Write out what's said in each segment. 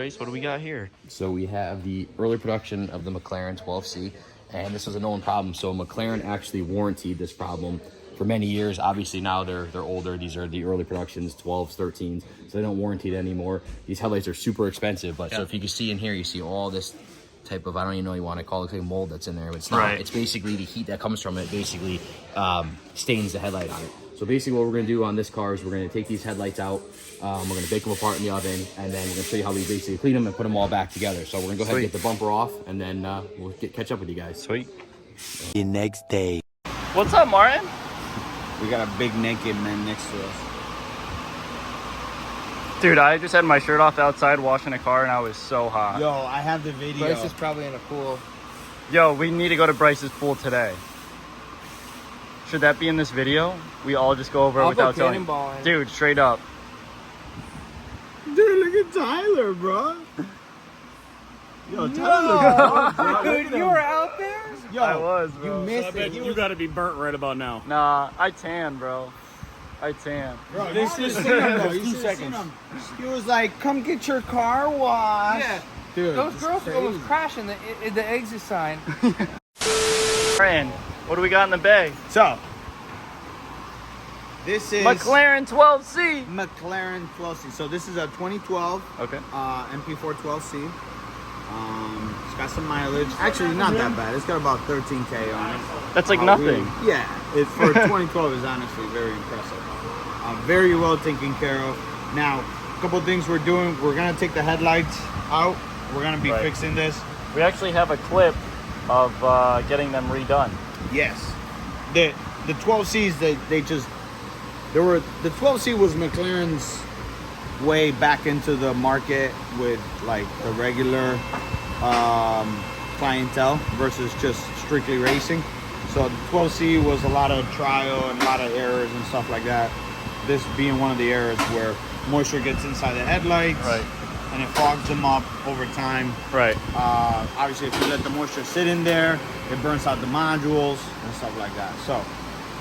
Bryce, what do we got here? So we have the early production of the Mclaren 12C, and this was a known problem. So McLaren actually warranted this problem for many years. Obviously now they're older. These are the early productions, 12s, 13s, so they don't warranty it anymore. These headlights are super expensive, but so if you can see in here, you see all this type of, I don't even know what you want to call it, like mold that's in there, but it's not. Right. It's basically the heat that comes from it basically stains the headlight on it. So basically what we're going to do on this car is we're going to take these headlights out, we're going to bake them apart in the oven, and then we're going to show you how we basically clean them and put them all back together. So we're going to go ahead and get the bumper off, and then we'll catch up with you guys. Sweet. The next day. What's up, Martin? We got a big naked man next to us. Dude, I just had my shirt off outside washing a car, and I was so hot. Yo, I have the video. Bryce is probably in a pool. Yo, we need to go to Bryce's pool today. Should that be in this video? We all just go over it without telling. Dude, straight up. Dude, look at Tyler, bro. Yo, Tyler, bro. Dude, you were out there? Yo, I was, bro. You missed it. You gotta be burnt right about now. Nah, I tan, bro. I tan. Bro, this is 2 seconds. He was like, "Come get your car washed." Yeah. Dude, Those girls were almost crashing the exit sign. Martin, what do we got in the bay? So, this is McLaren 12C. McLaren 12C. So this is a 2012 Okay. MP4 12C. It's got some mileage. Actually, not that bad. It's got about 13K on it. That's like nothing. Yeah, it for 2012 is honestly very impressive. Very well taken care of. Now, a couple of things we're doing. We're gonna take the headlights out. We're gonna be fixing this. We actually have a clip of getting them redone. Yes, the 12Cs the 12C was McLaren's way back into the market with like the regular clientele versus just strictly racing. So the 12C was a lot of trial and a lot of errors and stuff like that. This being one of the errors where moisture gets inside the headlights, and it fogs them up over time. Right. Obviously, if you let the moisture sit in there, it burns out the modules and stuff like that. So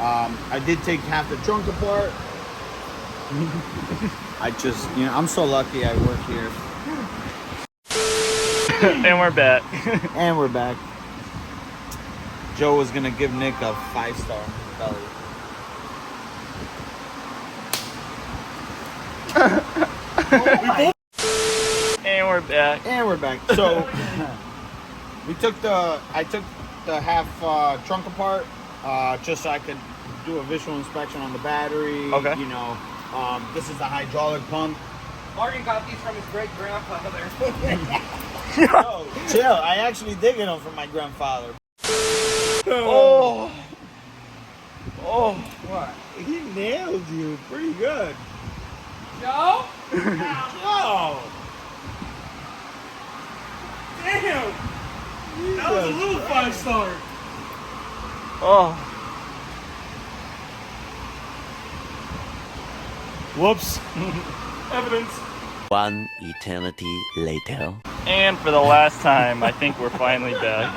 I did take half the trunk apart. I'm so lucky I work here. And we're back. And we're back. Joe was gonna give Nick a 5-star belly. And we're back. And we're back. So I took the half trunk apart just so I could do a visual inspection on the battery. Okay. You know, this is the hydraulic pump. Martin got these from his great-grandfather. Yo, chill. I actually did get them from my grandfather. Oh. Oh. What? He nailed you pretty good. Joe? Joe! Damn! That was a little 5-star. Oh. Whoops. Evidence. One eternity later. And for the last time, I think we're finally back.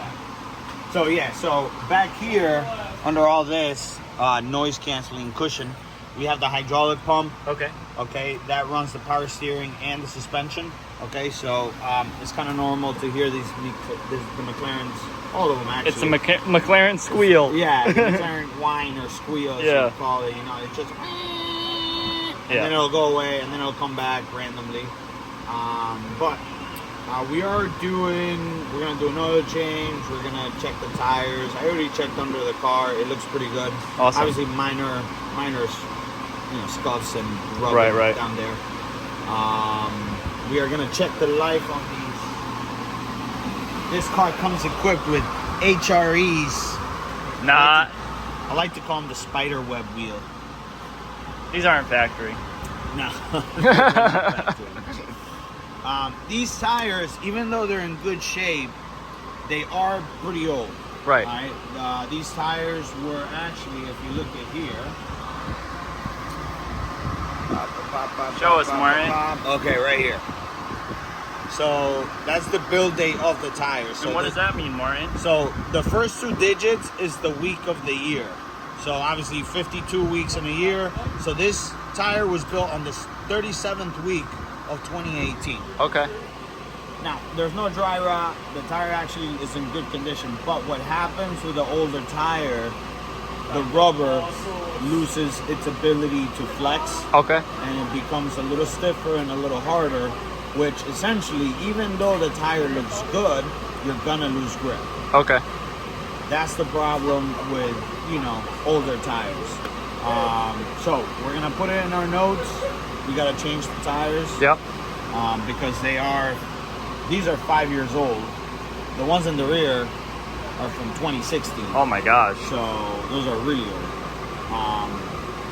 So yeah, so back here under all this noise canceling cushion, we have the hydraulic pump. Okay. Okay, that runs the power steering and the suspension. Okay, so it's kind of normal to hear the McLarens, all of them actually. It's a McLaren squeal. Yeah, the McLaren whine or squeal, as you call it. You know, it's just, and then it'll go away, and then it'll come back randomly. But we're gonna do an oil change. We're gonna check the tires. I already checked under the car. It looks pretty good. Awesome. Obviously, minor, scuffs and rubber down there. We are gonna check the life on these. This car comes equipped with HREs. Nah. I like to call them the spider web wheel. These aren't factory. No. These tires, even though they're in good shape, they are pretty old. Right. These tires were actually, if you look at here. Show us, Martin. Okay, right here. So that's the build date of the tires. So and what does that mean, Martin? So the first 2 digits is the week of the year. So obviously 52 weeks in a year. So this tire was built on the 37th week of 2018. Okay. Now, there's no dry rot. The tire actually is in good condition. But what happens with the older tire, the rubber loses its ability to flex. Okay. And it becomes a little stiffer and a little harder, which essentially, even though the tire looks good, you're gonna lose grip. Okay. That's the problem with, you know, older tires. So we're gonna put it in our notes. We gotta change the tires. Yep. Because these are 5 years old. The ones in the rear are from 2016. Oh my gosh. So those are really old.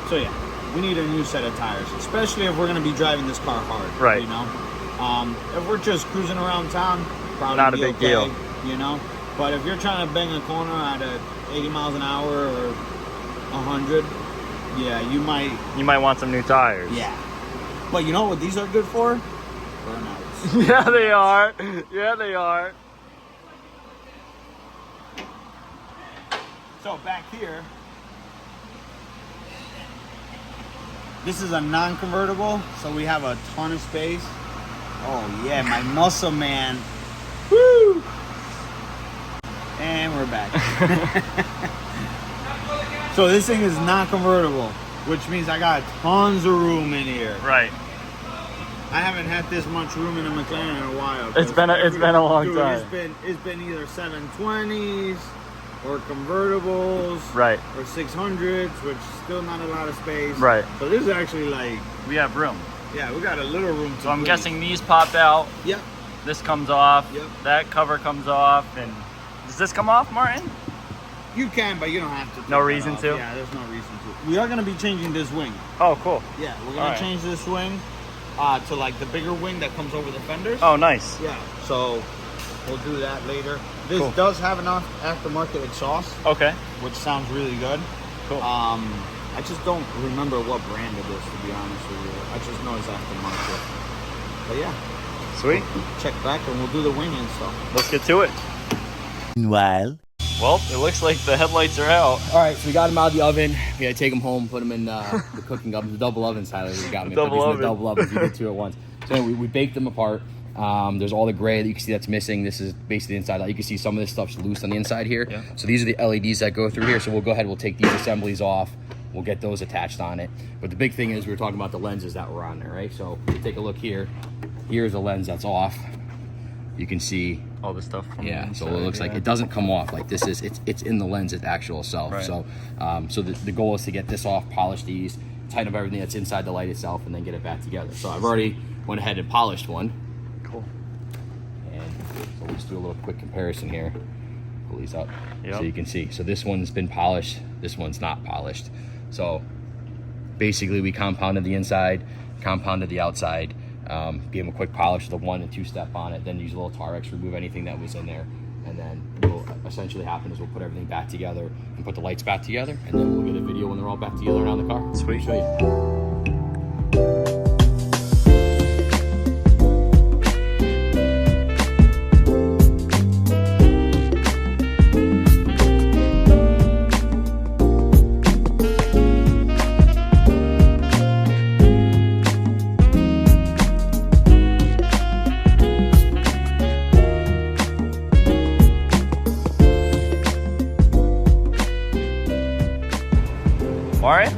So yeah, we need a new set of tires, especially if we're gonna be driving this car hard. Right. You know, if we're just cruising around town, probably not a big deal. You know, but if you're trying to bang a corner at 80 miles an hour or 100, yeah, you might want some new tires. Yeah. But you know what these are good for? Burnouts. Yeah, they are. Yeah, they are. So back here, this is a non-convertible, so we have a ton of space. Oh yeah, my muscle man. Woo! And we're back. So this thing is not convertible, which means I got tons of room in here. Right. I haven't had this much room in a McLaren in a while. It's been a long time. It's been either 720s or convertibles, right, or 600s, which is still not a lot of space. Right. So this is actually like, we have room. yeah, we got a little room. So I'm guessing these pop out. Yep. This comes off. Yep. That cover comes off. And does this come off, Martin? You can, but you don't have to. No reason to? Yeah, there's no reason to. We are going to be changing this wing. Oh, cool. Yeah, we're going to change this wing to like the bigger wing that comes over the fenders. Oh, nice. Yeah, so we'll do that later. This Cool. does have an aftermarket exhaust. Okay. Which sounds really good. Cool. I just don't remember what brand it is, to be honest with you. I just know it's aftermarket. But yeah. Sweet. We'll check back and we'll do the wing and stuff. Let's get to it. Meanwhile, well, it looks like the headlights are out. All right, so we got them out of the oven. We had to take them home, put them in the cooking oven. The double ovens, Tyler. We got them. Double oven. The double ovens. We did two at once. So anyway, we baked them apart. There's all the gray that you can see that's missing. This is basically the inside. You can see some of this stuff's loose on the inside here. Yeah. So these are the LEDs that go through here. So we'll go ahead. We'll take these assemblies off. We'll get those attached on it. But the big thing is we were talking about the lenses that were on there, right? So if you take a look here. Here's a lens that's off. You can see all the stuff from yeah, the so inside, it looks like it doesn't come off like this is it's in the lens its actual self. Right. So the goal is to get this off, polish these, tighten up everything that's inside the light itself, and then get it back together. So I've already went ahead and polished one. Cool. And so let's do a little quick comparison here. Pull these up. Yep. So you can see. So this one's been polished, this one's not polished. So basically we compounded the inside, compounded the outside. Give them a quick polish with a 1 and 2 step on it, then use a little Tarex, remove anything that was in there, and then what will essentially happen is we'll put everything back together and put the lights back together, and then we'll get a video when they're all back together around the car. Sweet. Show you. Alright.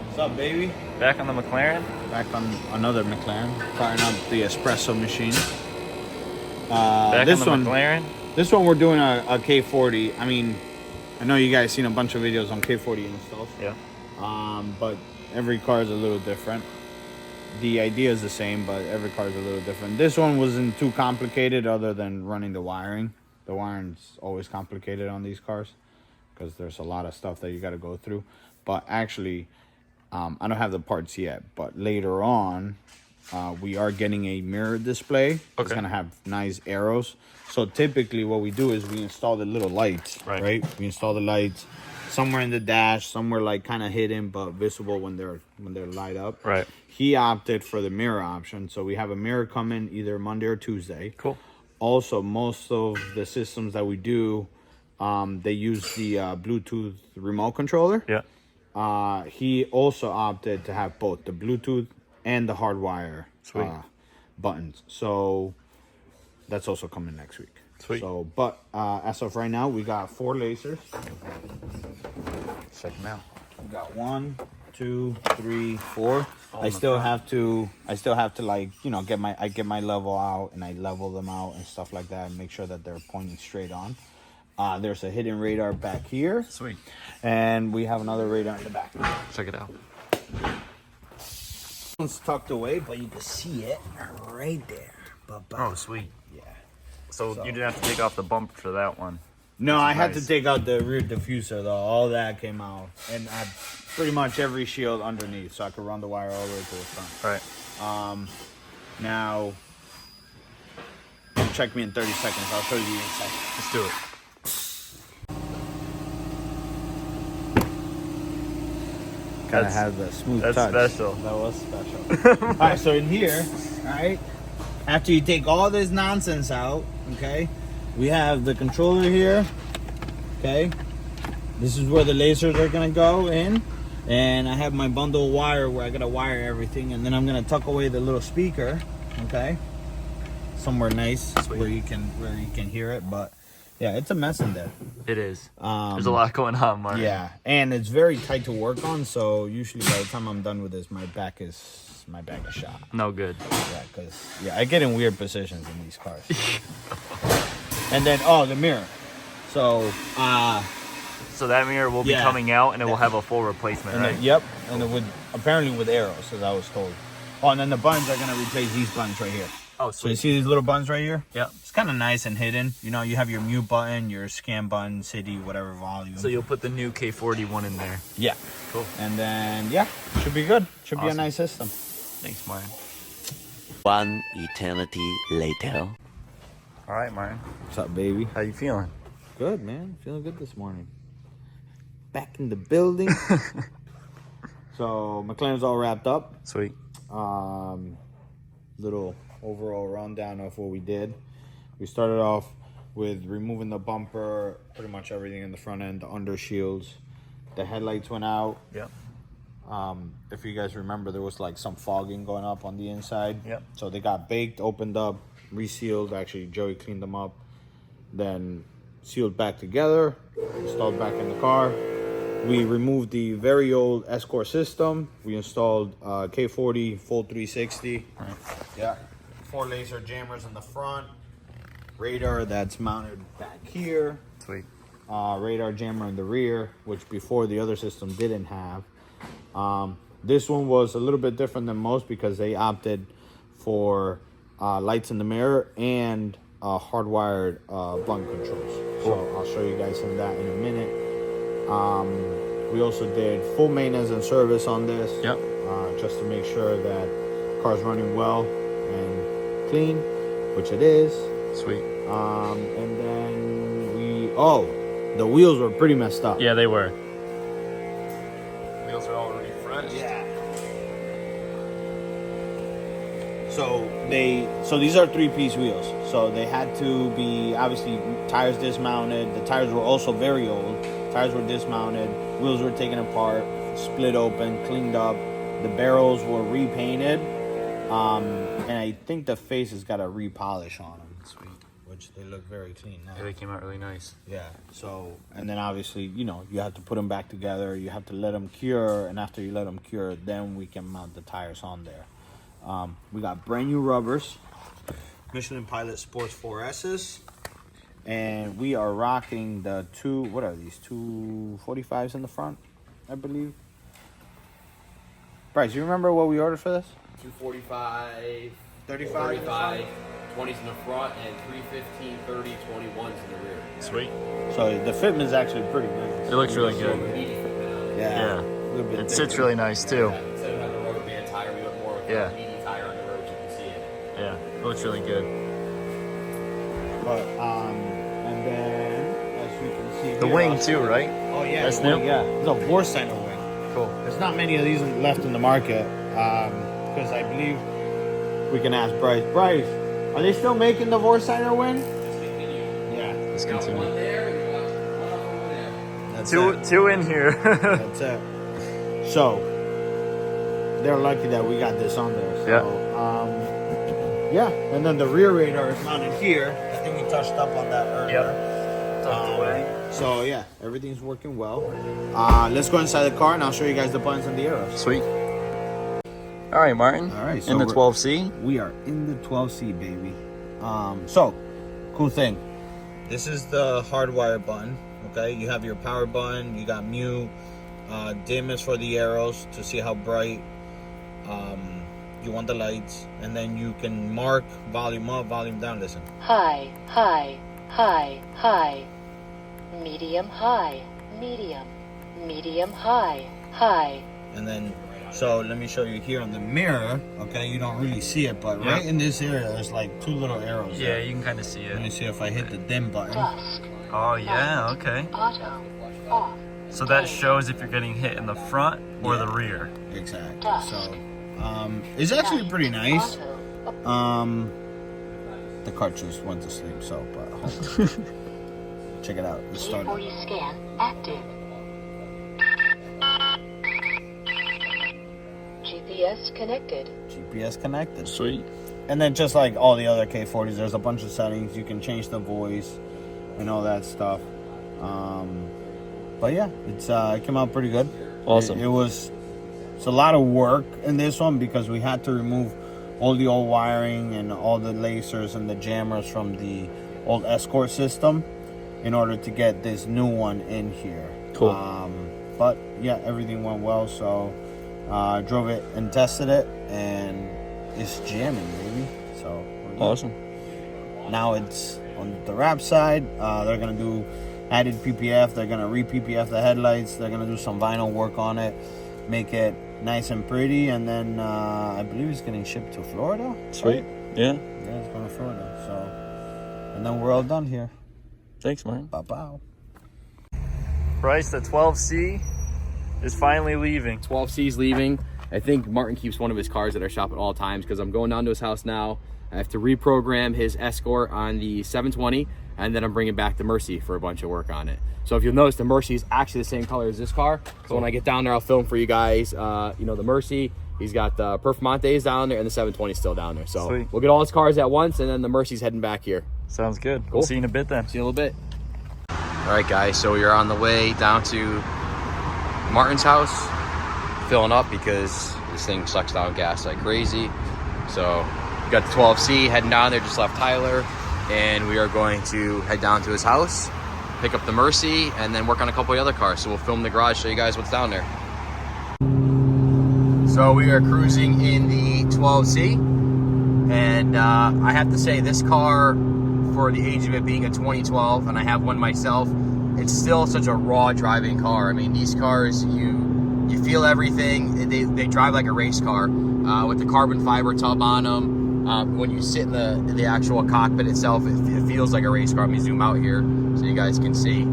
What's up, baby? Back on the McLaren. Back on another McLaren, firing up the espresso machine. Back this on the McLaren. This one we're doing a K40. I mean, I know you guys seen a bunch of videos on K40 installs. Yeah. But every car is a little different. The idea is the same, but every car is a little different. This one wasn't too complicated other than running the wiring. The wiring's always complicated on these cars because there's a lot of stuff that you got to go through. But actually, I don't have the parts yet, but later on, we are getting a mirror display. It's Okay. going to have nice arrows. So typically what we do is we install the little lights, right? We install the lights somewhere in the dash, somewhere like kind of hidden but visible when they're light up. Right. He opted for the mirror option. So we have a mirror coming either Monday or Tuesday. Cool. Also, most of the systems that we do, they use the Bluetooth remote controller. Yeah. He also opted to have both the Bluetooth and the hardwire Sweet. buttons. So that's also coming next week. Sweet. So, but as of right now, we got 4 lasers. Check them out. We got 1, 2, 3, 4. I still have to like, you know, get my level out, and I level them out and stuff like that, and make sure that they're pointing straight on. There's a hidden radar back here. Sweet. And we have another radar in the back. Check it out. It's tucked away, but you can see it right there. Oh, sweet. Yeah. So you didn't have to take off the bumper for that one. No, I had nice. to take out the rear diffuser, though. All that came out. And I had pretty much every shield underneath, so I could run the wire all the way to the front. Right. Now, check me in 30 seconds. I'll show you the inside. Let's do it. Kind of had the smooth That's touch. special. That was special. All right, so in here, all right, after you take all this nonsense out, okay, we have the controller here, okay. This is where the lasers are gonna go in, and I have my bundle of wire where I gotta wire everything, and then I'm gonna tuck away the little speaker, okay, somewhere nice. Sweet. where you can hear it, but yeah, it's a mess in there. It is. There's a lot going on, Mark. Yeah, and it's very tight to work on, so usually by the time I'm done with this, my back is shot. No good. Yeah, because I get in weird positions in these cars. And then the mirror. So So that mirror will be coming out, and it will have a full replacement, and right? then, yep, and it would apparently with arrows, as I was told. Oh, and then the buttons are gonna replace these buttons right here. Oh, So you sweet. see these little buttons right here? Yep. It's kind of nice and hidden. You know, you have your mute button, your scan button, city, whatever volume. So you'll put the new K40 one in there. Yeah. Cool. And then should be good. Should be a Awesome. nice system. Thanks, Martin. One eternity later. All right, Martin. What's up, baby? How you feeling? Good, man. Feeling good this morning. Back in the building. So McLaren's all wrapped up. Sweet. Little overall rundown of what we did. We started off with removing the bumper, pretty much everything in the front end, the under shields. The headlights went out. Yep. If you guys remember, there was like some fogging going up on the inside. Yep. So they got baked, opened up, resealed. Actually, Joey cleaned them up, then sealed back together, installed back in the car. We removed the very old Escort system. We installed K40 full 360. Right. Yeah. 4 laser jammers in the front. Radar that's mounted back here. Sweet. Radar jammer in the rear, which before the other system didn't have. This one was a little bit different than most because they opted for lights in the mirror and hardwired blunt controls. So I'll show you guys some of that in a minute. We also did full maintenance and service on this. Yep. Just to make sure that the car's running well and clean, which it is. Sweet. And then the wheels were pretty messed up. Yeah, they were. Wheels are all refreshed. Yeah. So these are 3-piece wheels. So they had to be obviously tires dismounted. The tires were also very old. Tires were dismounted. Wheels were taken apart, split open, cleaned up. The barrels were repainted. And I think the face has got a repolish on them. Sweet. Which they look very clean now. Yeah, they came out really nice. Yeah. So, and then obviously, you have to put them back together. You have to let them cure. And after you let them cure, then we can mount the tires on there. We got brand new rubbers. Michelin Pilot Sports 4S's. And we are rocking the 245s in the front, I believe. Bryce, you remember what we ordered for this? 245, 35? 35, 20s in the front, and 315, 30, 21s in the rear. Sweet. So the fitment is actually pretty nice. It looks really good. Meaty fitment on it. Yeah. A little bit It thicker. sits really nice too. Yeah, instead of having a rubber band tire, we went more with a meaty tire on the road. You can see it. Yeah. It looks really good. But and then as you can see The here, wing also- too, right? Oh yeah, That's the wing, new? Yeah, it's a Vorsteiner wing. Cool. There's not many of these left in the market because I believe we can ask Bryce. Bryce, are they still making the Vorsteiner wing? Yeah, Let's Got one continue. there, and we got one over there. that's Two it. in here. That's it. So they're lucky that we got this on there. So, Yeah. yeah. And then the rear radar is mounted here. I think we touched up on that earlier. So yeah, everything's working well. Let's go inside the car and I'll show you guys the buttons and the arrows. Sweet. All right, Martin. All right. So in the 12C. We are in the 12C, baby. So, cool thing. This is the hardwire button. Okay, you have your power button. You got mute. Dim is for the arrows to see how bright you want the lights, and then you can mark volume up, volume down. Listen. High, high, high, high. Medium, high, medium, medium, high, high. And then, so let me show you here on the mirror. Okay, you don't really see it, but right in this area, there's like 2 little arrows. Yeah, you can kind of see it. Let me see if I hit the dim button. Dusk. Oh yeah, okay. Auto. Off. So that shows if you're getting hit in the front or the rear. Exactly. Dusk. So, it's actually pretty nice. Auto. The car just went to sleep, so, but hold on. Check it out. It started. G40 scan active. GPS connected. GPS connected. Sweet. And then just like all the other K40s, there's a bunch of settings. You can change the voice and all that stuff. But yeah, it came out pretty good. Awesome. It's a lot of work in this one because we had to remove all the old wiring and all the lasers and the jammers from the old Escort system in order to get this new one in here. Cool. But yeah, everything went well. So drove it and tested it, and it's jamming, baby. So we're good. Awesome. Now it's on the wrap side. They're gonna do added PPF. They're gonna re-PPF the headlights. They're gonna do some vinyl work on it, make it nice and pretty, and then I believe it's getting shipped to Florida. Sweet. Right? Yeah. Yeah, it's going to Florida. So, and then we're all done here. Thanks, Martin. Bye-bye. Bryce, the 12C is finally leaving. 12C's leaving. I think Martin keeps one of his cars at our shop at all times because I'm going down to his house now. I have to reprogram his Escort on the 720, and then I'm bringing back the Mercy for a bunch of work on it. So if you'll notice, the Mercy is actually the same color as this car. So when I get down there, I'll film for you guys. The Mercy, he's got the Performantes down there, and the 720 is still down there. So Sweet. We'll get all his cars at once, and then the Mercy's heading back here. Sounds good. Cool. We'll see you in a bit then. See you in a little bit. All right, guys, so we are on the way down to Martin's house, filling up because this thing sucks down gas like crazy. So we got the 12C heading down there, just left Tyler, and we are going to head down to his house, pick up the Mercy, and then work on a couple of other cars. So we'll film the garage, show you guys what's down there. So we are cruising in the 12C, and I have to say this car, for the age of it being a 2012, and I have one myself, it's still such a raw driving car. I mean, these cars, you feel everything. They drive like a race car with the carbon fiber tub on them. When you sit in the actual cockpit itself, it feels like a race car. Let me zoom out here so you guys can see.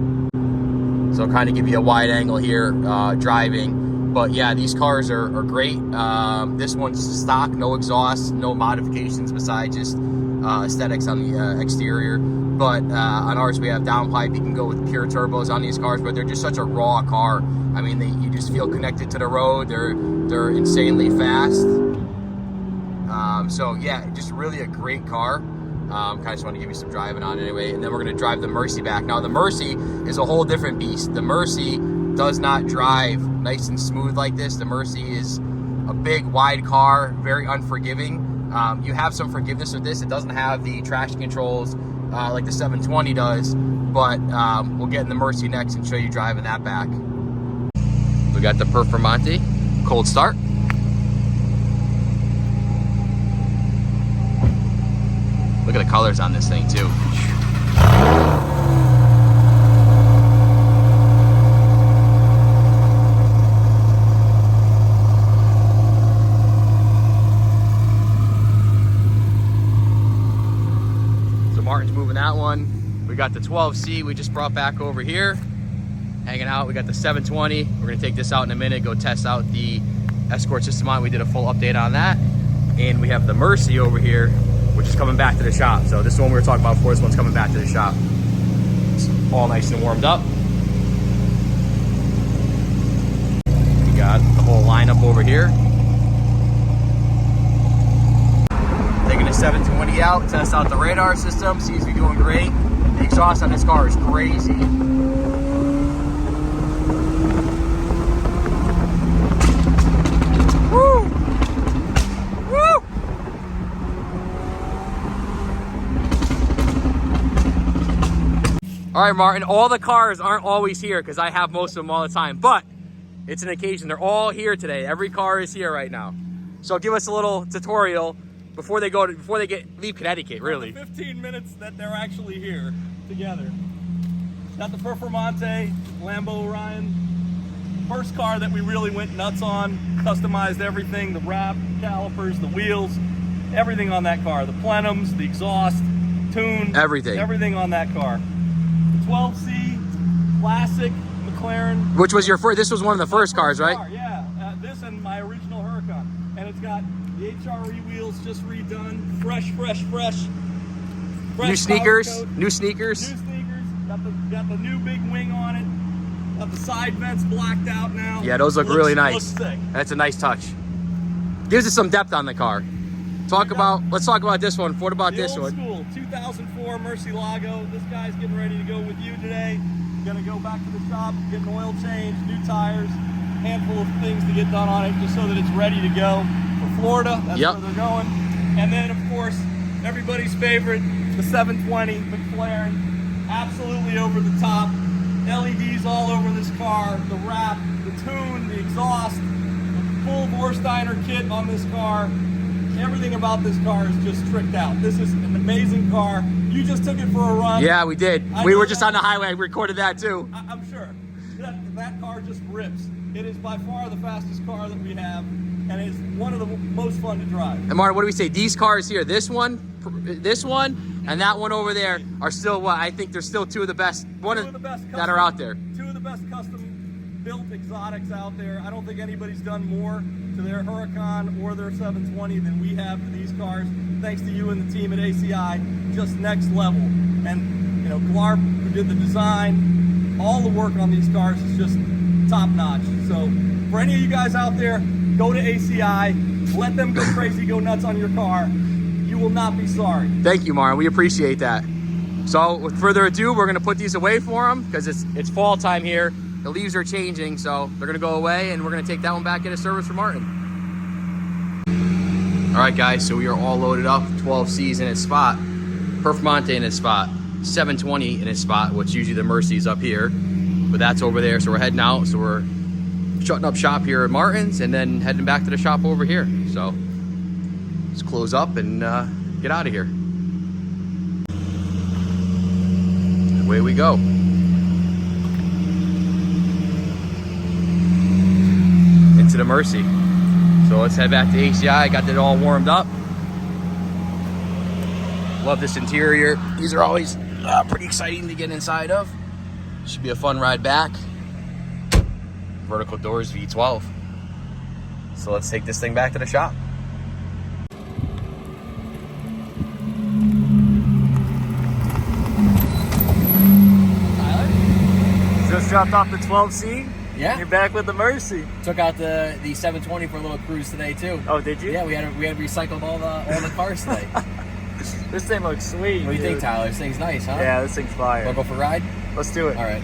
So I'll kind of give you a wide angle here driving. But yeah, these cars are great. This one's stock, no exhaust, no modifications besides just aesthetics on the exterior. But on ours we have downpipe. You can go with pure turbos on these cars, but they're just such a raw car. I mean, you just feel connected to the road. They're insanely fast. So yeah, just really a great car. Kind of just want to give you some driving on it anyway, and then we're going to drive the Mercy back. Now the Mercy is a whole different beast. The Mercy does not drive nice and smooth like this. The Mercy is a big, wide car, very unforgiving. You have some forgiveness with this. It doesn't have the traction controls like the 720 does, but we'll get in the Mercy next and show you driving that back. We got the Performante, cold start. Look at the colors on this thing too. So Martin's moving that one. We got the 12C we just brought back over here, hanging out. We got the 720. We're gonna take this out in a minute, go test out the Escort system on. We did a full update on that. And we have the Mercy over here, which is coming back to the shop. So this one we were talking about before, this one's coming back to the shop. It's all nice and warmed up. We got the whole lineup over here. the 720 out, test out the radar system, seems to be doing great. The exhaust on this car is crazy. Woo! Woo! All right, Martin, all the cars aren't always here because I have most of them all the time, but it's an occasion. They're all here today. Every car is here right now. So give us a little tutorial before they leave Connecticut, really. The 15 minutes that they're actually here together. Got the Performante Lambo Orion. First car that we really went nuts on, customized everything, the wrap, calipers, the wheels, everything on that car. The plenums, the exhaust, tune. Everything on that car. The 12C, classic Mclaren. Which was your first, this was one of the first cars, right? Yeah, this and my original Huracan. And it's got the HRE wheels just redone, fresh. New sneakers, new sneakers. Got the new big wing on it. Got the side vents blacked out now. Yeah, those look really nice. Looks sick. That's a nice touch. Gives us some depth on the car. Let's talk about this one. What about this one? Old school 2004 Murcielago. This guy's getting ready to go with you today. Gonna go back to the shop, get an oil change, new tires, handful of things to get done on it just so that it's ready to go for Florida. That's where they're going. And then, of course, everybody's favorite, the 720 McLaren. Absolutely over the top. LEDs all over this car. The wrap, the tune, the exhaust, the full Vorsteiner kit on this car. Everything about this car is just tricked out. This is an amazing car. You just took it for a run. Yeah, we did. We were just on the highway. I recorded that too. I'm sure. That car just rips. It is by far the fastest car that we have, and it's one of the most fun to drive. And Martin, what do we say? These cars here, this one, and that one over there are still what? I think they're still two of the best that are out there. Two of the best custom-built exotics out there. I don't think anybody's done more to their Huracan or their 720 than we have to these cars. Thanks to you and the team at ACI, just next level. And Clark, who did the design, all the work on these cars is just top-notch. So for any of you guys out there, go to ACI, let them go crazy, go nuts on your car. You will not be sorry. Thank you, Martin. We appreciate that. So with further ado, we're going to put these away for them because it's fall time here. The leaves are changing, so they're going to go away, and we're going to take that one back into service for Martin. All right, guys, so we are all loaded up. 12C's in its spot, Performante in its spot, 720 in its spot, which usually the Mercy's up here, but that's over there. So we're heading out. So we're shutting up shop here at Martin's and then heading back to the shop over here. So let's close up and get out of here. Away we go. Into the Mercy. So let's head back to ACI. Got that all warmed up. Love this interior. These are always pretty exciting to get inside of. Should be a fun ride back. Vertical doors V12. So let's take this thing back to the shop. Just dropped off the 12C. Yeah. You're back with the Mercy. Took out the 720 for a little cruise today too. Oh, did you? Yeah, we had recycled all the cars today. This thing looks sweet. What do you think, Tyler? This thing's nice, huh? Yeah, this thing's fire. Wanna go for a ride? Let's do it. All right.